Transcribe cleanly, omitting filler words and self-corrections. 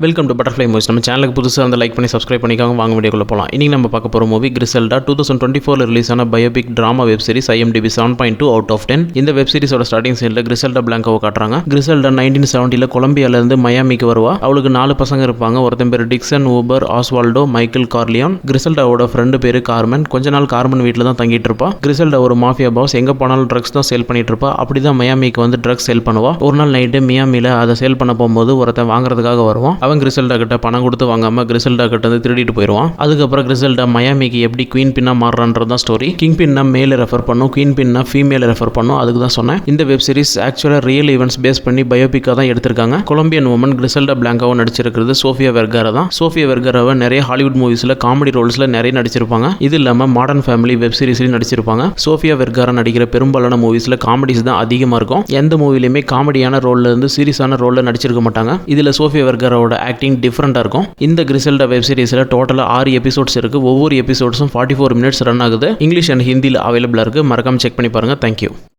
Welcome to butterfly movies. நம்ம சேனலுக்கு புதுசாக வந்து லைக் பண்ணி சப்ஸ்கிரைப் பண்ணிக்காங்க. வாங்க வீடியோக்குள்ள போகலாம். இன்றைக்கி நம்ம பார்க்க போகிற மூவி கிரிசெல்டா. 2024 ரிலீஸ் ஆன biopic drama web series. IMDb 7.2 out of 10. இந்த வெப் சீரிஸோட ஸ்டார்டிங் சீனில் கிரிசெல்டா பிளாங்காவை காட்டுறாங்க. கிரிசெல்டா 1970 கொலம்பியாவிலேருந்து மயாமிக்கு வருவா. அவளுக்கு 4 பசங்க இருப்பாங்க. ஒருத்தன் பேர் டிக்சன், ஊபர், ஆஸ்வால்டோ, மைக்கேல் கார்லியான். கிரிசெல்டாவோட ஃப்ரெண்டு பேர் கார்மன். கொஞ்ச நாள் கார்மன் வீட்டில் தான் தங்கிட்டு இருப்பா. கிரிசெல்டா ஒரு மாஃபியா பாஸ். எங்கே போனாலும் ட்ரக்ஸ் தான் சேல் பண்ணிட்டு இருப்பா. அப்படி தான் மயாமிக்கு வந்து ட்ரக்ஸ் சேல் பண்ணுவா. ஒரு நாள் நைட்டு மியாமியில் அதை சேல் பண்ண போகும்போது ஒருத்தன் வாங்குறதுக்காக வருவான். அவன் கிரிசெல்டா கிட்ட பணம் கொடுத்து வாங்காம கிரிசெல்டா கிட்ட வந்து திருடிட்டு போயிடுவான். அதுக்கப்புறம் கிரிசெல்டா மயாமிக்கு எப்படி குவீன் பின்னா மாறுறான்றது தான் ஸ்டோரி. கிங் பின்னா மேல ரெஃபர் பண்ணும், குவீன் பின்னா ஃபீமேல ரெஃபர் பண்ணும். அதுக்கு தான் சொன்னேன். இந்த வெப் சீரிஸ் ஆக்சுவலா ரியல் ஈவெண்ட்ஸ் பேஸ் பண்ணி பயோபிக்கா தான் எடுத்திருக்காங்க. கொலம்பியன் உமன் கிரிசெல்டா பிளாங்காவை நடிச்சிருக்கிறது சோஃபியா வெர்காரா தான். சோஃபியா வெர்காராவை நிறைய ஹாலிவுட் மூவிஸ்ல காமெடி ரோல்ஸ்ல நிறைய நடிச்சிருப்பாங்க. இது இல்லாம மாடர்ன் ஃபேமிலி வெப் சீரிஸ்லயும் நடிச்சிருப்பாங்க. சோஃபியா வெர்காரா நடிக்கிற பெரும்பாலான மூவிஸ்ல காமெடிஸ் தான் அதிகமா இருக்கும். எந்த மூவிலுமே காமெடியான ரோல்ல இருந்து சீரியஸான ரோல்ல நடிச்சிருக்க மாட்டாங்க. இதுல சோஃபியா வெர்காராவோட ஆக்டிங் டிஃபரெண்டா இருக்கும். இந்த கிரிசெல்டா வெப் சீரிஸ்ல டோட்டலா 6 எபிசோட்ஸ் இருக்கு. ஒவ்வொரு எபிசோட்ஸும் 44 மினிட்ஸ் ரன் ஆகுது. இங்கிலீஷ் அண்ட் ஹிந்தியில் அவைலபிளா இருக்கு. மறக்காம செக் பண்ணி பாருங்க. தேங்க்யூ.